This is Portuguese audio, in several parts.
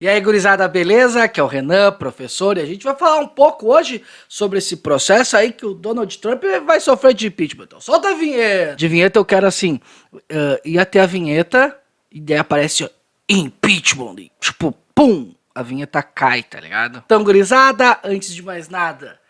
E aí, gurizada, beleza? Aqui é o Renan, professor, e a gente vai falar um pouco hoje sobre esse processo aí que o Donald Trump vai sofrer de impeachment. Então, solta a vinheta! De vinheta eu quero assim, ia ter a vinheta, e daí aparece ó, impeachment, e, tipo, pum, a vinheta cai, tá ligado? Então, gurizada, antes de mais nada,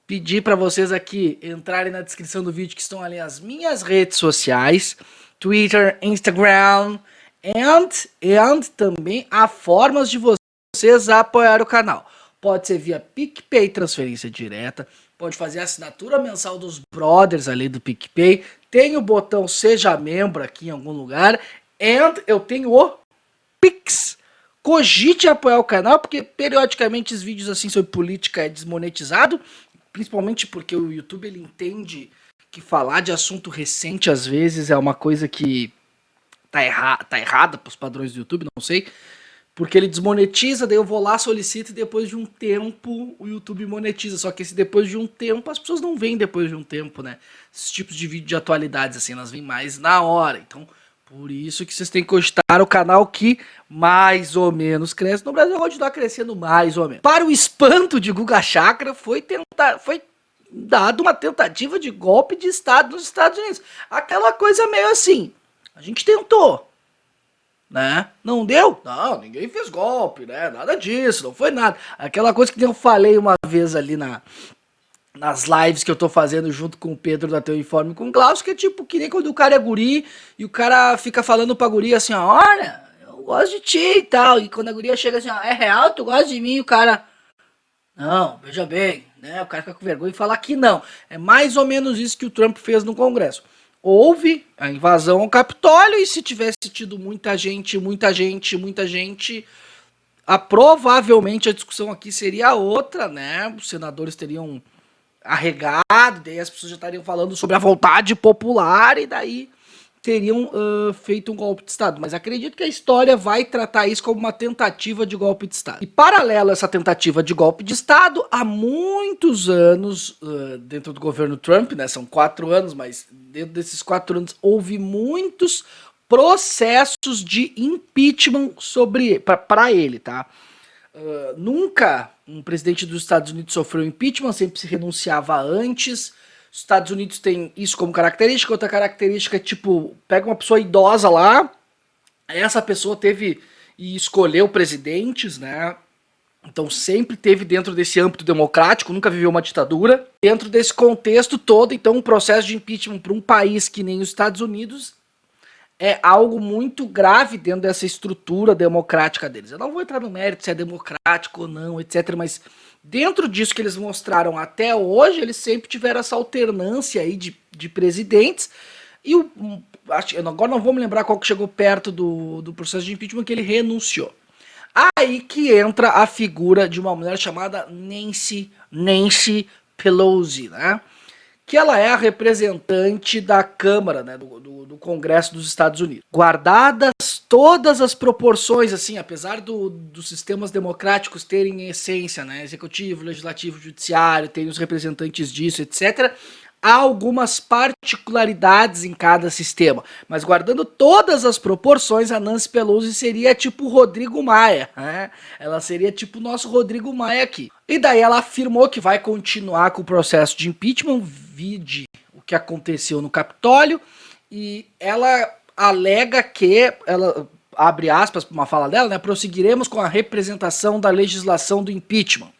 pedir pra vocês aqui entrarem na descrição do vídeo que estão ali as minhas redes sociais, Twitter, Instagram, and também há formas de vocês apoiar o canal. Pode ser via PicPay, transferência direta, pode fazer a assinatura mensal dos brothers ali do PicPay, tem o botão seja membro aqui em algum lugar, and eu tenho o Pix. Cogite apoiar o canal, porque periodicamente os vídeos assim sobre política é desmonetizado, principalmente porque o YouTube ele entende que falar de assunto recente às vezes é uma coisa que tá errada pros padrões do YouTube, não sei. Porque ele desmonetiza, daí eu vou lá, solicito e depois de um tempo o YouTube monetiza. Só que esse depois de um tempo, as pessoas não veem depois de um tempo, né? Esses tipos de vídeo de atualidades, assim, elas vêm mais na hora. Então, por isso que vocês têm que cogitar o canal que mais ou menos cresce. No Brasil vai continuar crescendo mais ou menos. Para o espanto de Guga Chakra, foi dado uma tentativa de golpe de Estado nos Estados Unidos. Aquela coisa meio assim, a gente tentou, né? Não deu? Não, ninguém fez golpe, né? Nada disso, não foi nada. Aquela coisa que eu falei uma vez ali nas lives que eu tô fazendo junto com o Pedro da Teu Informe com o Glaucio, que é tipo, que nem quando o cara é guri e o cara fica falando pra guria assim, ó, olha, eu gosto de ti e tal. E quando a guria chega assim, ó, é real, tu gosta de mim? E o cara, não, veja bem, né? O cara fica com vergonha e fala que não. É mais ou menos isso que o Trump fez no Congresso. Houve a invasão ao Capitólio e se tivesse tido muita gente, provavelmente a discussão aqui seria outra, né? Os senadores teriam arregado, daí as pessoas já estariam falando sobre a vontade popular e daí teriam feito um golpe de Estado. Mas acredito que a história vai tratar isso como uma tentativa de golpe de Estado. E paralelo a essa tentativa de golpe de Estado, há muitos anos, dentro do governo Trump, né, são 4 anos, mas dentro desses 4 anos houve muitos processos de impeachment para ele, tá? Nunca um presidente dos Estados Unidos sofreu impeachment, sempre se renunciava antes. Os Estados Unidos tem isso como característica. Outra característica é tipo, pega uma pessoa idosa lá, essa pessoa teve e escolheu presidentes, né? Então sempre teve dentro desse âmbito democrático, nunca viveu uma ditadura. Dentro desse contexto todo, então um processo de impeachment para um país que nem os Estados Unidos é algo muito grave dentro dessa estrutura democrática deles. Eu não vou entrar no mérito se é democrático ou não, etc. Mas dentro disso que eles mostraram até hoje, eles sempre tiveram essa alternância aí de presidentes. E agora não vou me lembrar qual que chegou perto do processo de impeachment que ele renunciou. Aí que entra a figura de uma mulher chamada Nancy Pelosi, né? Que ela é a representante da Câmara, né, do Congresso dos Estados Unidos. Guardadas todas as proporções, assim, apesar dos sistemas democráticos terem em essência, né, executivo, legislativo, judiciário, tem os representantes disso, etc., há algumas particularidades em cada sistema, mas guardando todas as proporções, a Nancy Pelosi seria tipo o Rodrigo Maia, né? Ela seria tipo o nosso Rodrigo Maia aqui. E daí ela afirmou que vai continuar com o processo de impeachment, vide o que aconteceu no Capitólio, e ela alega que, ela abre aspas para uma fala dela, né, prosseguiremos com a representação da legislação do impeachment.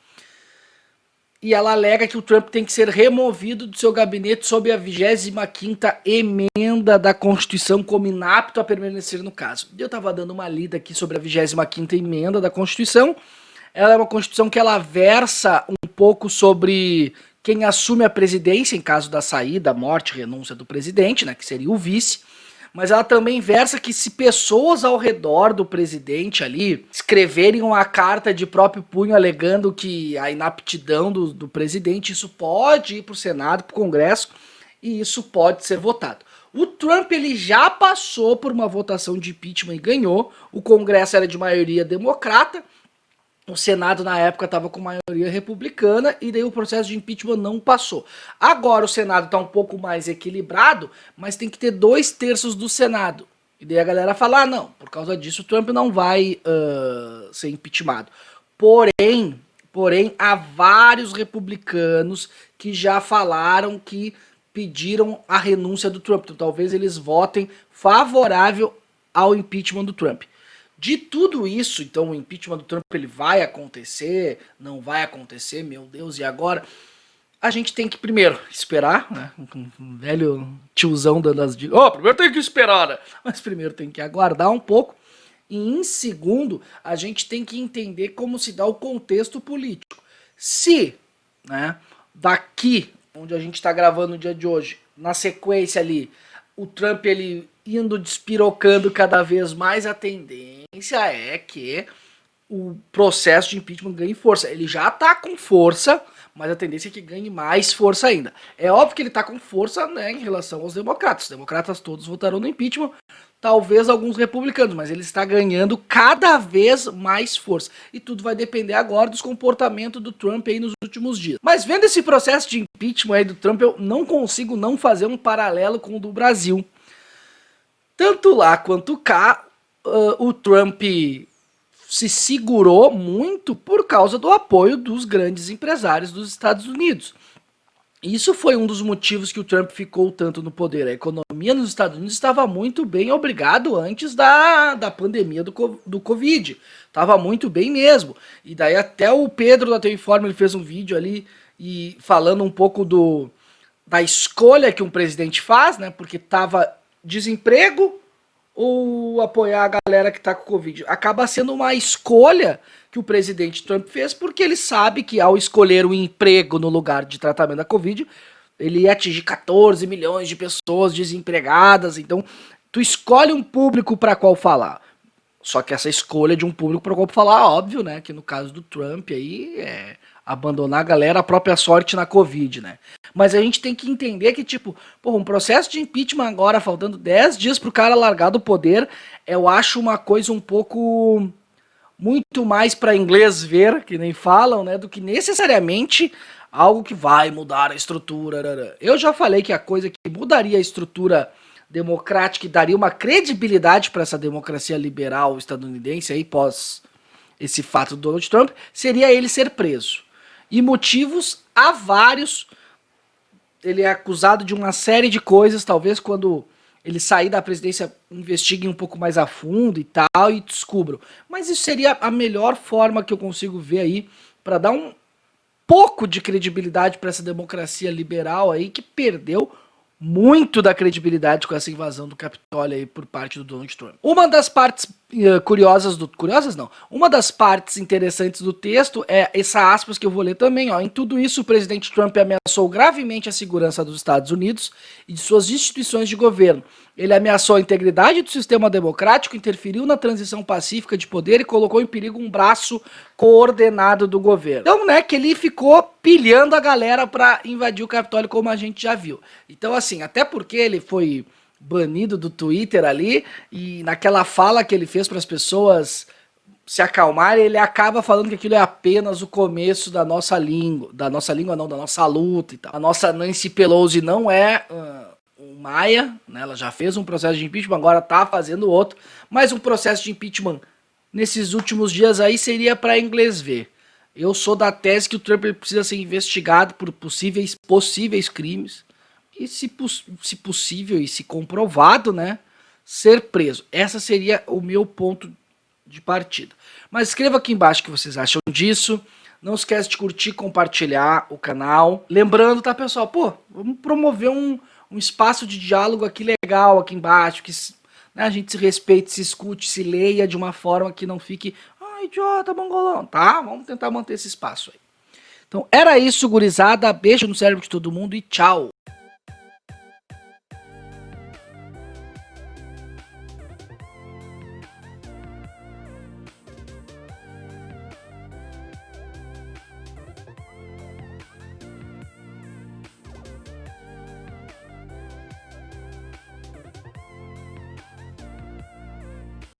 E ela alega que o Trump tem que ser removido do seu gabinete sob a 25ª emenda da Constituição como inapto a permanecer no caso. Eu estava dando uma lida aqui sobre a 25ª emenda da Constituição. Ela é uma Constituição que ela versa um pouco sobre quem assume a presidência em caso da saída, morte, renúncia do presidente, né, que seria o vice. Mas ela também versa que se pessoas ao redor do presidente ali escreverem uma carta de próprio punho alegando que a inaptidão do presidente, isso pode ir para o Senado, para o Congresso, e isso pode ser votado. O Trump ele já passou por uma votação de impeachment e ganhou. O Congresso era de maioria democrata. O Senado, na época, estava com maioria republicana e daí o processo de impeachment não passou. Agora o Senado está um pouco mais equilibrado, mas tem que ter 2/3 do Senado. E daí a galera fala, ah, não, por causa disso o Trump não vai ser impeachmentado. Porém, há vários republicanos que já falaram que pediram a renúncia do Trump. Então talvez eles votem favorável ao impeachment do Trump. De tudo isso, então o impeachment do Trump ele vai acontecer, não vai acontecer, meu Deus, e agora? A gente tem que primeiro esperar, né? Um velho tiozão dando as dicas. Oh, primeiro tem que esperar, né? Mas primeiro tem que aguardar um pouco. E em segundo, a gente tem que entender como se dá o contexto político. Se, né, daqui, onde a gente está gravando no dia de hoje, na sequência ali, o Trump ele indo despirocando cada vez mais, a tendência é que o processo de impeachment ganhe força. Ele já está com força, mas a tendência é que ganhe mais força ainda. É óbvio que ele está com força, né, em relação aos democratas. Os democratas todos votaram no impeachment, talvez alguns republicanos, mas ele está ganhando cada vez mais força. E tudo vai depender agora dos comportamentos do Trump aí nos últimos dias. Mas vendo esse processo de impeachment aí do Trump, eu não consigo não fazer um paralelo com o do Brasil. Tanto lá quanto cá, o Trump se segurou muito por causa do apoio dos grandes empresários dos Estados Unidos. Isso foi um dos motivos que o Trump ficou tanto no poder. A economia nos Estados Unidos estava muito bem, obrigado, antes da pandemia do Covid. Estava muito bem mesmo. E daí até o Pedro da Teu Informe ele fez um vídeo ali e falando um pouco da escolha que um presidente faz, né? Porque estava desemprego ou apoiar a galera que tá com Covid. Acaba sendo uma escolha que o presidente Trump fez, porque ele sabe que ao escolher o emprego no lugar de tratamento da Covid, ele ia atingir 14 milhões de pessoas desempregadas. Então, tu escolhe um público para qual falar. Só que essa escolha de um público para qual falar, óbvio, né? Que no caso do Trump aí é abandonar a galera à própria sorte na Covid, né? Mas a gente tem que entender que, tipo, porra, um processo de impeachment agora, faltando 10 dias pro cara largar do poder, eu acho uma coisa um pouco muito mais para inglês ver, que nem falam, né? Do que necessariamente algo que vai mudar a estrutura. Eu já falei que a coisa que mudaria a estrutura democrática e daria uma credibilidade para essa democracia liberal estadunidense aí pós esse fato do Donald Trump, seria ele ser preso. E motivos há vários. Ele é acusado de uma série de coisas, talvez quando ele sair da presidência investiguem um pouco mais a fundo e tal e descubram. Mas isso seria a melhor forma que eu consigo ver aí para dar um pouco de credibilidade para essa democracia liberal aí que perdeu muito da credibilidade com essa invasão do Capitólio aí por parte do Donald Trump. Uma das partes uma das partes interessantes do texto é essa aspas que eu vou ler também, ó. Em tudo isso, o presidente Trump ameaçou gravemente a segurança dos Estados Unidos e de suas instituições de governo. Ele ameaçou a integridade do sistema democrático, interferiu na transição pacífica de poder e colocou em perigo um braço coordenado do governo. Então, né, que ele ficou pilhando a galera pra invadir o Capitólio, como a gente já viu. Então, assim, até porque ele foi banido do Twitter ali, e naquela fala que ele fez para as pessoas se acalmarem, ele acaba falando que aquilo é apenas o começo da nossa língua, da nossa luta e tal. A nossa Nancy Pelosi não é um Maia, né? Ela já fez um processo de impeachment, agora tá fazendo outro, mas um processo de impeachment nesses últimos dias aí seria para inglês ver. Eu sou da tese que o Trump precisa ser investigado por possíveis crimes, e se possível e se comprovado, né, ser preso. Essa seria o meu ponto de partida. Mas escreva aqui embaixo o que vocês acham disso. Não esquece de curtir, compartilhar o canal. Lembrando, tá, pessoal? Pô, vamos promover um espaço de diálogo aqui legal aqui embaixo, que, né, a gente se respeite, se escute, se leia de uma forma que não fique, idiota, mongolão, tá? Vamos tentar manter esse espaço aí. Então, era isso, gurizada. Beijo no cérebro de todo mundo e tchau.